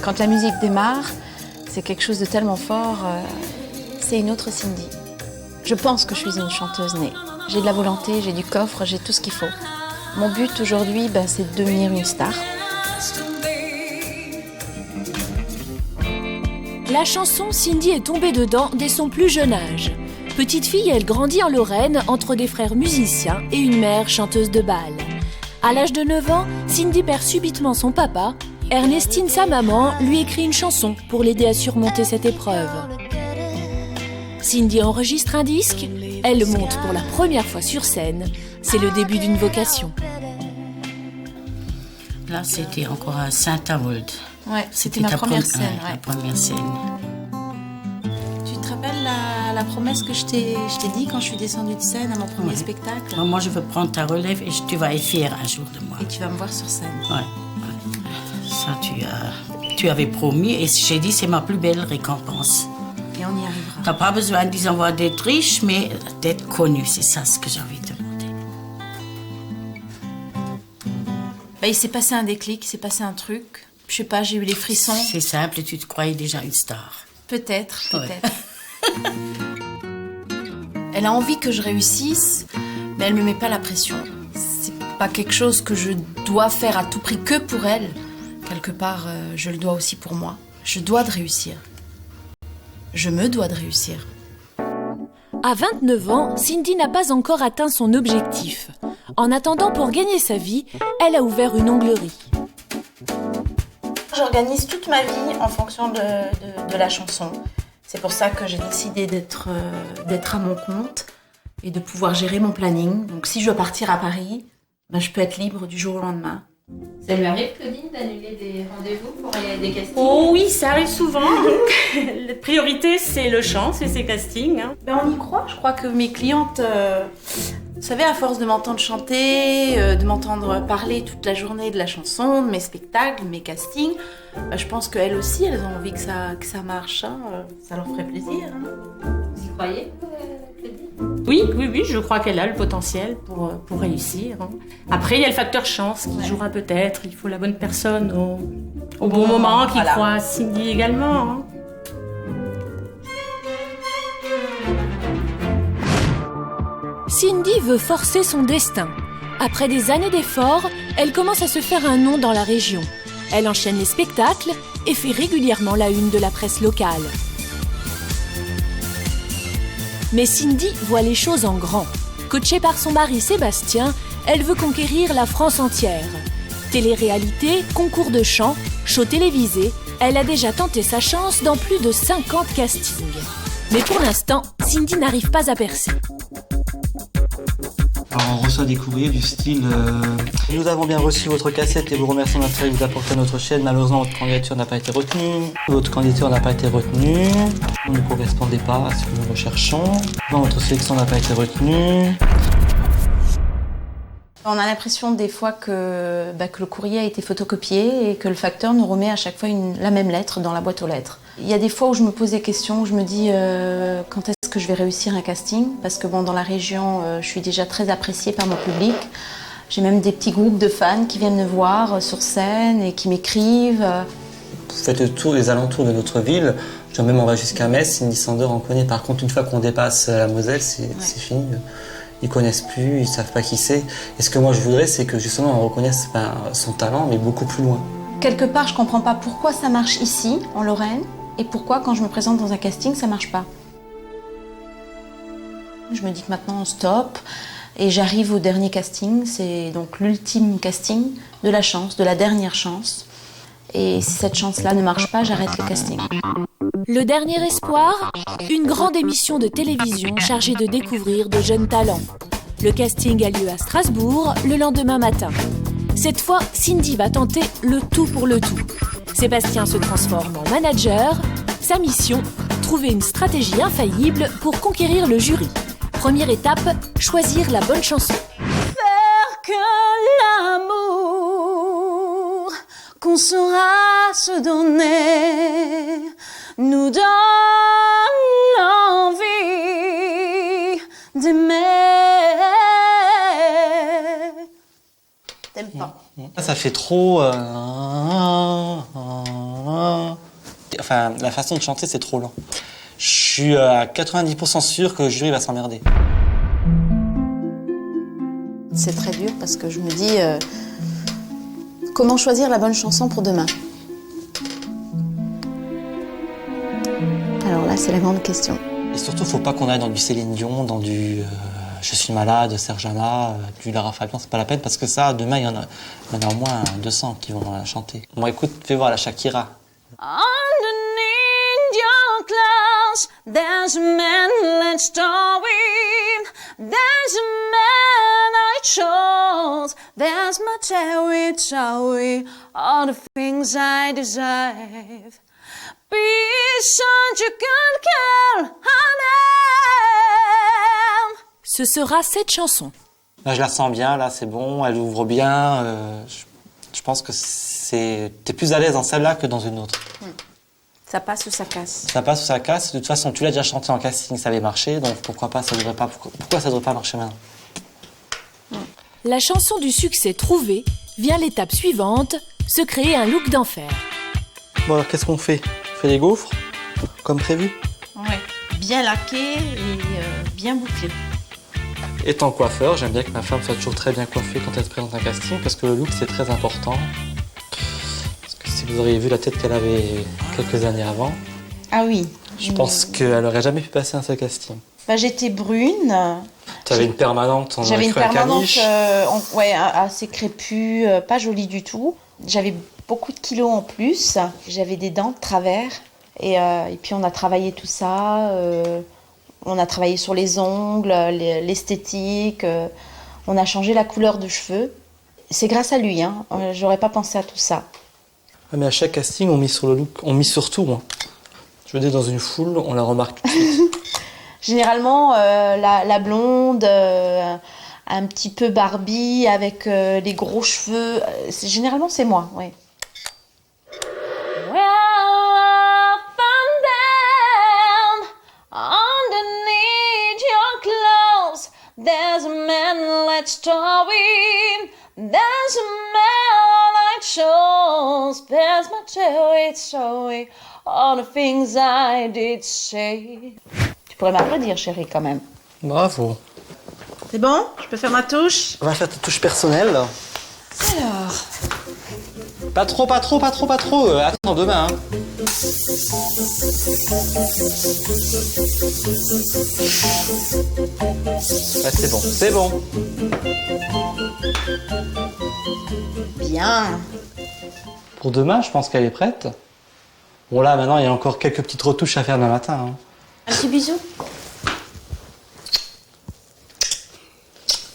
Quand la musique démarre, c'est quelque chose de tellement fort. C'est une autre Cindy. Je pense que je suis une chanteuse née. J'ai de la volonté, j'ai du coffre, j'ai tout ce qu'il faut. Mon but aujourd'hui, c'est de devenir une star. La chanson, Cindy est tombée dedans dès son plus jeune âge. Petite fille, elle grandit en Lorraine entre des frères musiciens et une mère chanteuse de bal. À l'âge de 9 ans, Cindy perd subitement son papa. Ernestine, sa maman, lui écrit une chanson pour l'aider à surmonter cette épreuve. Cindy enregistre un disque, elle monte pour la première fois sur scène. C'est le début d'une vocation. Là, c'était encore à Saint-Avold. Ouais, c'était ma première scène. Ouais. La première scène. Tu te rappelles la promesse que je t'ai dit quand je suis descendue de scène à mon premier spectacle? Moi, je veux prendre ta relève et tu vas être fière un jour de moi. Et tu vas me voir sur scène. Ouais. Ça, tu avais promis et j'ai dit c'est ma plus belle récompense. Et on y arrivera. T'as pas besoin, disons, d'être riche, mais d'être connu. C'est ça ce que j'ai envie de demander. Il s'est passé un déclic, il s'est passé un truc. Je sais pas, j'ai eu les frissons. C'est simple, tu te croyais déjà une star. Peut-être. Ouais. Elle a envie que je réussisse, mais elle me met pas la pression. C'est pas quelque chose que je dois faire à tout prix que pour elle. Quelque part, je le dois aussi pour moi. Je dois de réussir. Je me dois de réussir. À 29 ans, Cindy n'a pas encore atteint son objectif. En attendant, pour gagner sa vie, elle a ouvert une onglerie. J'organise toute ma vie en fonction de la chanson. C'est pour ça que j'ai décidé d'être à mon compte et de pouvoir gérer mon planning. Donc si je dois partir à Paris, je peux être libre du jour au lendemain. Ça lui arrive, Claudine, d'annuler des rendez-vous pour des castings? Oh oui, ça arrive souvent. La priorité, c'est le chant, c'est ses castings. On y croit. Je crois que mes clientes, vous savez, à force de m'entendre chanter, de m'entendre parler toute la journée de la chanson, de mes spectacles, de mes castings, je pense qu'elles aussi, elles ont envie que ça marche. Ça leur ferait plaisir. Vous y croyez, Claudine? Oui, je crois qu'elle a le potentiel pour réussir. Après, il y a le facteur chance qui jouera peut-être. Il faut la bonne personne au bon moment, qui croit à Cindy également. Cindy veut forcer son destin. Après des années d'efforts, elle commence à se faire un nom dans la région. Elle enchaîne les spectacles et fait régulièrement la une de la presse locale. Mais Cindy voit les choses en grand. Coachée par son mari Sébastien, elle veut conquérir la France entière. Télé-réalité, concours de chant, show télévisé, elle a déjà tenté sa chance dans plus de 50 castings. Mais pour l'instant, Cindy n'arrive pas à percer. Alors, on reçoit des courriers du style Nous avons bien reçu votre cassette et vous remercions de l'intérêt que vous apportez à notre chaîne. Malheureusement, votre candidature n'a pas été retenue. Votre candidature n'a pas été retenue. Vous ne correspondez pas à ce que nous recherchons. Votre sélection n'a pas été retenue. On a l'impression des fois que le courrier a été photocopié et que le facteur nous remet à chaque fois la même lettre dans la boîte aux lettres. Il y a des fois où je me pose des questions, où je me dis quand est-ce que je vais réussir un casting? Parce que dans la région, je suis déjà très appréciée par mon public. J'ai même des petits groupes de fans qui viennent me voir sur scène et qui m'écrivent. Vous faites le tour des alentours de notre ville. Même on va jusqu'à Metz, Cindy Sander en connaît. Par contre, une fois qu'on dépasse la Moselle, c'est fini. Ils connaissent plus, ils savent pas qui c'est. Et ce que moi je voudrais, c'est que justement on reconnaisse son talent, mais beaucoup plus loin. Quelque part, je comprends pas pourquoi ça marche ici, en Lorraine, et pourquoi quand je me présente dans un casting, ça marche pas. Je me dis que maintenant on stoppe, et j'arrive au dernier casting. C'est donc l'ultime casting de la chance, de la dernière chance. Et si cette chance-là ne marche pas, j'arrête le casting. Le dernier espoir, une grande émission de télévision chargée de découvrir de jeunes talents. Le casting a lieu à Strasbourg le lendemain matin. Cette fois, Cindy va tenter le tout pour le tout. Sébastien se transforme en manager. Sa mission, trouver une stratégie infaillible pour conquérir le jury. Première étape, choisir la bonne chanson. Faire que l'amour qu'on saura se donner nous donne envie d'aimer. T'aimes pas? Ça fait trop... enfin, la façon de chanter, c'est trop lent. Je suis à 90% sûr que le jury va s'emmerder. C'est très dur parce que je me dis comment choisir la bonne chanson pour demain. Alors là, c'est la grande question. Et surtout, faut pas qu'on aille dans du Céline Dion, dans du Je suis malade, Serjana, du Lara Fabian, c'est pas la peine parce que ça, demain, il y en a au moins 200 qui vont la chanter. Bon, écoute, fais voir la Shakira. Underneath your clothes, there's a man, let's start with. There's a man I chose, there's my territory, all the things I deserve. Be such a good girl, Ce sera cette chanson. Là, je la sens bien, là, c'est bon, elle ouvre bien. Je pense que t'es plus à l'aise dans celle-là que dans une autre. Ça passe ou ça casse? Ça passe ou ça casse. De toute façon, tu l'as déjà chanté en casting, ça avait marché, donc pourquoi ça devrait pas marcher maintenant? La chanson du succès trouvé vient l'étape suivante, se créer un look d'enfer. Bon, alors qu'est-ce qu'on fait? On fait les gaufres, comme prévu? Ouais, bien laqué et bien bouclé. Étant coiffeur, j'aime bien que ma femme soit toujours très bien coiffée quand elle se présente à un casting, parce que le look, c'est très important. Parce que si vous auriez vu la tête qu'elle avait quelques années avant, Ah oui. je pense qu'elle n'aurait jamais pu passer un seul casting. Bah, j'étais brune. Tu avais une permanente, J'avais une cru un permanente caniche. assez crépue, pas jolie du tout. J'avais beaucoup de kilos en plus. J'avais des dents de travers. Et puis on a travaillé tout ça. On a travaillé sur les ongles, l'esthétique. On a changé la couleur de cheveux. C'est grâce à lui. Hein. J'aurais pas pensé à tout ça. Ah, mais à chaque casting, on mise sur le look, on mise sur tout. Hein. Je veux dire, dans une foule, on la remarque tout de suite. Généralement, la blonde, un petit peu Barbie, avec les gros cheveux. Généralement, c'est moi, oui. Well, up and down, underneath your clothes, there's a man, let's start with. There's a man I chose, there's my territory, all the things I did say. Tu pourrais m'applaudir, chérie, quand même. Bravo. C'est bon? Je peux faire ma touche? On va faire ta touche personnelle. Alors... Pas trop. Attends, demain. Hein. Ouais, c'est bon. Bien. Pour demain, je pense qu'elle est prête. Bon, là, maintenant, il y a encore quelques petites retouches à faire demain matin. Hein. Un petit bisou.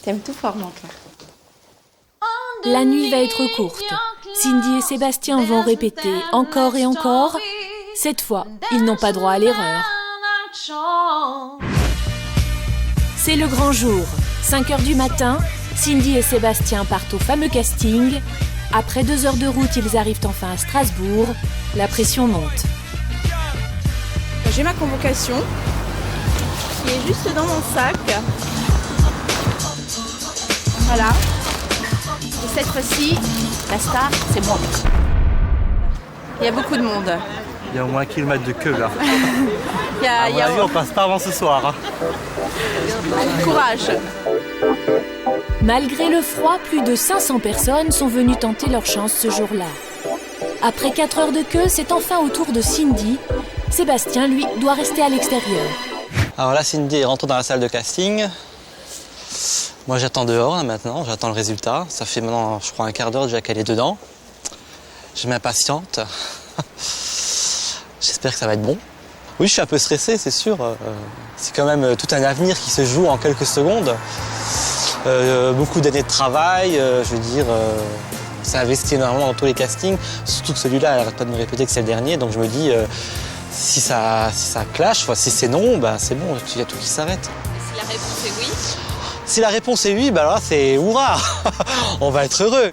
T'aimes tout fort, mon cœur. La nuit va être courte. Cindy et Sébastien vont répéter encore et encore. Cette fois, ils n'ont pas droit à l'erreur. C'est le grand jour. 5h du matin, Cindy et Sébastien partent au fameux casting. Après 2 heures de route, ils arrivent enfin à Strasbourg. La pression monte. J'ai ma convocation qui est juste dans mon sac. Voilà. Et cette fois-ci, la star, c'est moi. Il y a beaucoup de monde. Il y a au moins 1 kilomètre de queue, là. Il y a on passe pas avant ce soir. Hein. courage. Malgré le froid, plus de 500 personnes sont venues tenter leur chance ce jour-là. Après 4 heures de queue, c'est enfin au tour de Cindy. Sébastien, lui, doit rester à l'extérieur. Alors là, Cindy est rentrée dans la salle de casting. Moi, j'attends dehors, là, maintenant. J'attends le résultat. Ça fait maintenant, je crois, 1/4 d'heure déjà qu'elle est dedans. Je m'impatiente. J'espère que ça va être bon. Oui, je suis un peu stressé, c'est sûr. C'est quand même tout un avenir qui se joue en quelques secondes. Beaucoup d'années de travail, je veux dire, on s'est investi énormément dans tous les castings. Surtout que celui-là, elle n'arrête pas de me répéter que c'est le dernier. Donc je me dis, si ça clash, si c'est non, bah, c'est bon, il y a tout qui s'arrête. Si la réponse est oui. Si la réponse est oui, bah là, c'est hurrah. On va être heureux.